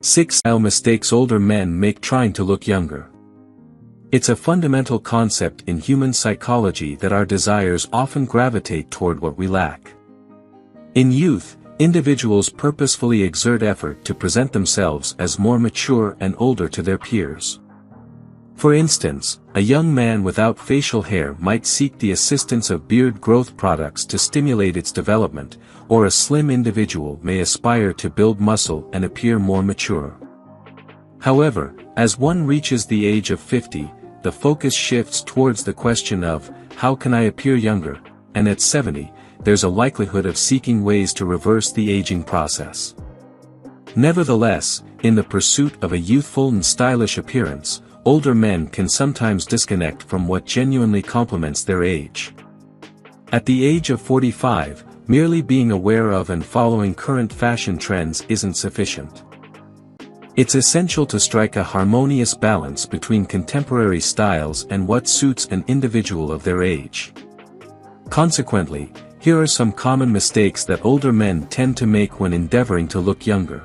6 Style mistakes older men make trying to look younger. It's a fundamental concept in human psychology that our desires often gravitate toward what we lack. In youth, individuals purposefully exert effort to present themselves as more mature and older to their peers. For instance, a young man without facial hair might seek the assistance of beard growth products to stimulate its development, or a slim individual may aspire to build muscle and appear more mature. However, as one reaches the age of 50, the focus shifts towards the question of, how can I appear younger? And at 70, there's a likelihood of seeking ways to reverse the aging process. Nevertheless, in the pursuit of a youthful and stylish appearance, older men can sometimes disconnect from what genuinely complements their age. At the age of 45, merely being aware of and following current fashion trends isn't sufficient. It's essential to strike a harmonious balance between contemporary styles and what suits an individual of their age. Consequently, here are some common mistakes that older men tend to make when endeavoring to look younger.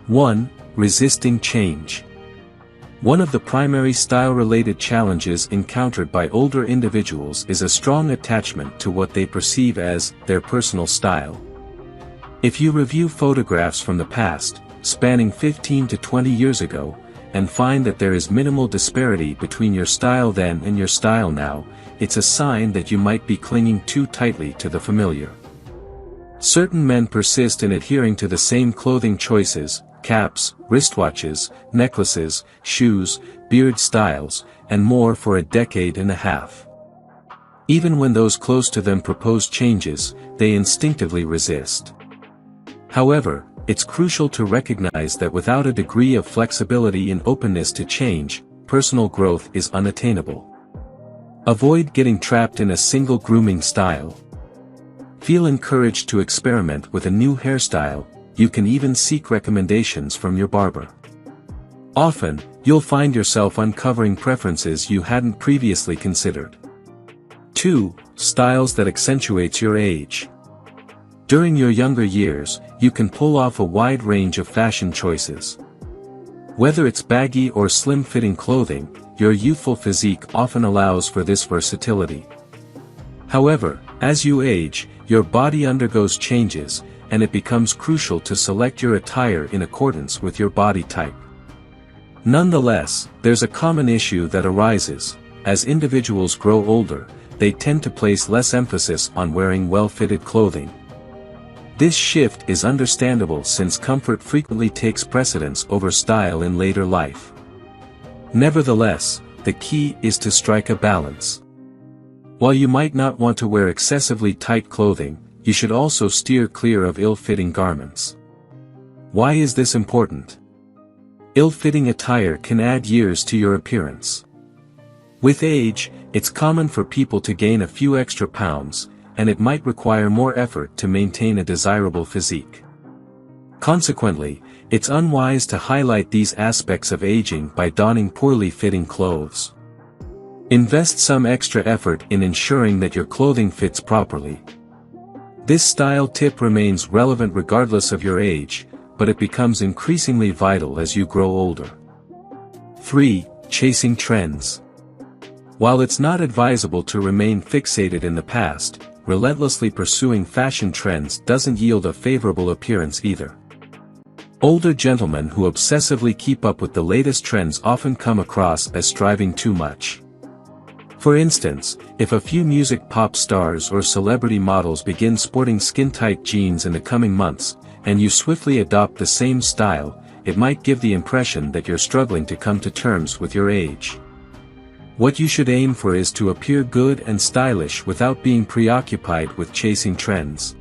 1. Resisting change. One of the primary style-related challenges encountered by older individuals is a strong attachment to what they perceive as their personal style. If you review photographs from the past, spanning 15 to 20 years ago, and find that there is minimal disparity between your style then and your style now, it's a sign that you might be clinging too tightly to the familiar. Certain men persist in adhering to the same clothing choices, caps, wristwatches, necklaces, shoes, beard styles, and more for a decade and a half. Even when those close to them propose changes, they instinctively resist. However, it's crucial to recognize that without a degree of flexibility and openness to change, personal growth is unattainable. Avoid getting trapped in a single grooming style. Feel encouraged to experiment with a new hairstyle. You can even seek recommendations from your barber. Often, you'll find yourself uncovering preferences you hadn't previously considered. 2. Styles that accentuate your age. During your younger years, you can pull off a wide range of fashion choices. Whether it's baggy or slim-fitting clothing, your youthful physique often allows for this versatility. However, as you age, your body undergoes changes, and it becomes crucial to select your attire in accordance with your body type. Nonetheless, there's a common issue that arises. As individuals grow older, they tend to place less emphasis on wearing well-fitted clothing. This shift is understandable since comfort frequently takes precedence over style in later life. Nevertheless, the key is to strike a balance. While you might not want to wear excessively tight clothing, you should also steer clear of ill-fitting garments. Why is this important? Ill-fitting attire can add years to your appearance. With age, it's common for people to gain a few extra pounds, and it might require more effort to maintain a desirable physique. Consequently, it's unwise to highlight these aspects of aging by donning poorly fitting clothes. Invest some extra effort in ensuring that your clothing fits properly. This style tip remains relevant regardless of your age, but it becomes increasingly vital as you grow older. 3. Chasing trends. While it's not advisable to remain fixated in the past, relentlessly pursuing fashion trends doesn't yield a favorable appearance either. Older gentlemen who obsessively keep up with the latest trends often come across as striving too much. For instance, if a few music pop stars or celebrity models begin sporting skin-tight jeans in the coming months, and you swiftly adopt the same style, it might give the impression that you're struggling to come to terms with your age. What you should aim for is to appear good and stylish without being preoccupied with chasing trends.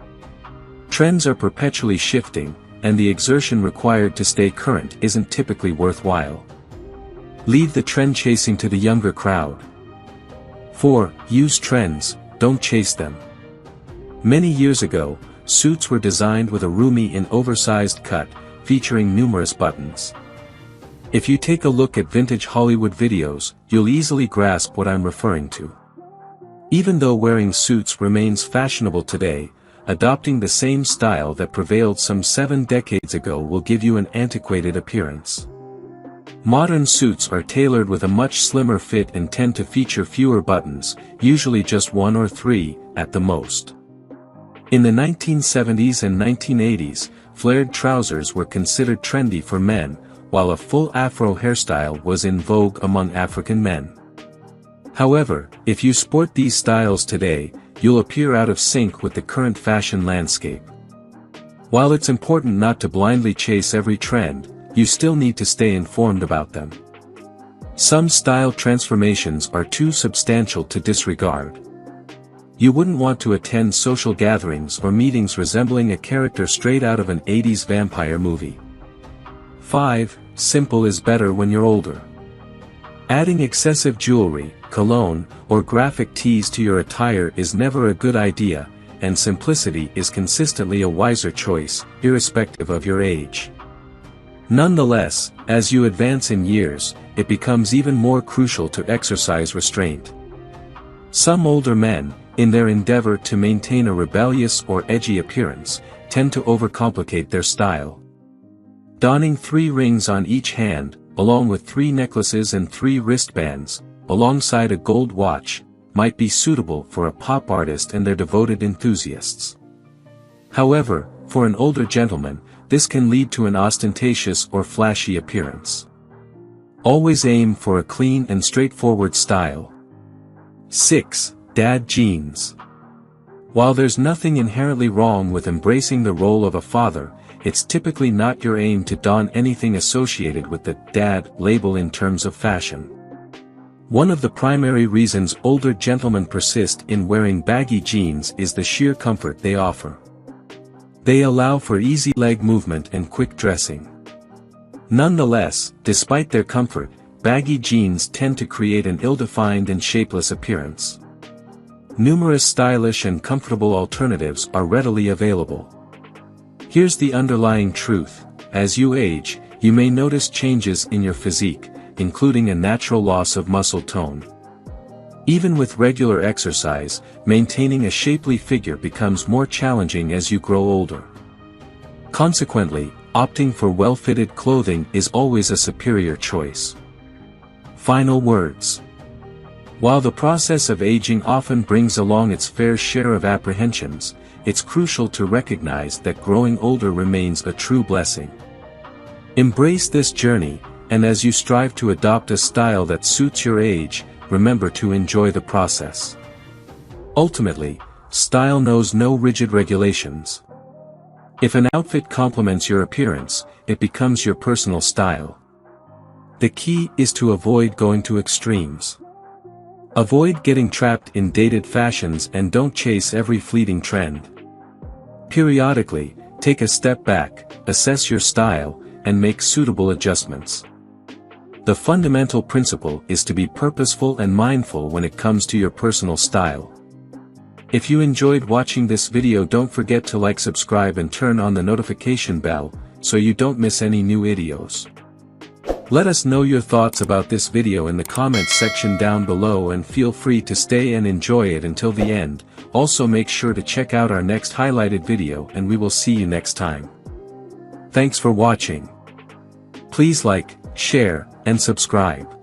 Trends are perpetually shifting, and the exertion required to stay current isn't typically worthwhile. Leave the trend chasing to the younger crowd. 4. Use trends, don't chase them. Many years ago, suits were designed with a roomy and oversized cut, featuring numerous buttons. If you take a look at vintage Hollywood videos, you'll easily grasp what I'm referring to. Even though wearing suits remains fashionable today, adopting the same style that prevailed some 7 decades ago will give you an antiquated appearance. Modern suits are tailored with a much slimmer fit and tend to feature fewer buttons, usually just 1 or 3, at the most. In the 1970s and 1980s, flared trousers were considered trendy for men, while a full afro hairstyle was in vogue among African men. However, if you sport these styles today, you'll appear out of sync with the current fashion landscape. While it's important not to blindly chase every trend, you still need to stay informed about them. Some style transformations are too substantial to disregard. You wouldn't want to attend social gatherings or meetings resembling a character straight out of an 80s vampire movie. 5. Simple is better when you're older. Adding excessive jewelry, cologne, or graphic tees to your attire is never a good idea, and simplicity is consistently a wiser choice, irrespective of your age. Nonetheless, as you advance in years, it becomes even more crucial to exercise restraint. Some older men, in their endeavor to maintain a rebellious or edgy appearance, tend to overcomplicate their style. Donning 3 rings on each hand, along with 3 necklaces and 3 wristbands, alongside a gold watch, might be suitable for a pop artist and their devoted enthusiasts. However, for an older gentleman, this can lead to an ostentatious or flashy appearance. Always aim for a clean and straightforward style. 6. Dad jeans. While there's nothing inherently wrong with embracing the role of a father, it's typically not your aim to don anything associated with the dad label in terms of fashion. One of the primary reasons older gentlemen persist in wearing baggy jeans is the sheer comfort they offer. They allow for easy leg movement and quick dressing. Nonetheless, despite their comfort, baggy jeans tend to create an ill-defined and shapeless appearance. Numerous stylish and comfortable alternatives are readily available. Here's the underlying truth: as you age, you may notice changes in your physique, including a natural loss of muscle tone. Even with regular exercise, maintaining a shapely figure becomes more challenging as you grow older. Consequently, opting for well-fitted clothing is always a superior choice. Final words. While the process of aging often brings along its fair share of apprehensions, it's crucial to recognize that growing older remains a true blessing. Embrace this journey, and as you strive to adopt a style that suits your age, remember to enjoy the process. Ultimately, style knows no rigid regulations. If an outfit complements your appearance, it becomes your personal style. The key is to avoid going to extremes. Avoid getting trapped in dated fashions and don't chase every fleeting trend. Periodically, take a step back, assess your style, and make suitable adjustments. The fundamental principle is to be purposeful and mindful when it comes to your personal style. If you enjoyed watching this video, don't forget to like, subscribe and turn on the notification bell, so you don't miss any new videos. Let us know your thoughts about this video in the comments section down below, and feel free to stay and enjoy it until the end. Also make sure to check out our next highlighted video, and we will see you next time. Thanks for watching. Please like, share, and subscribe.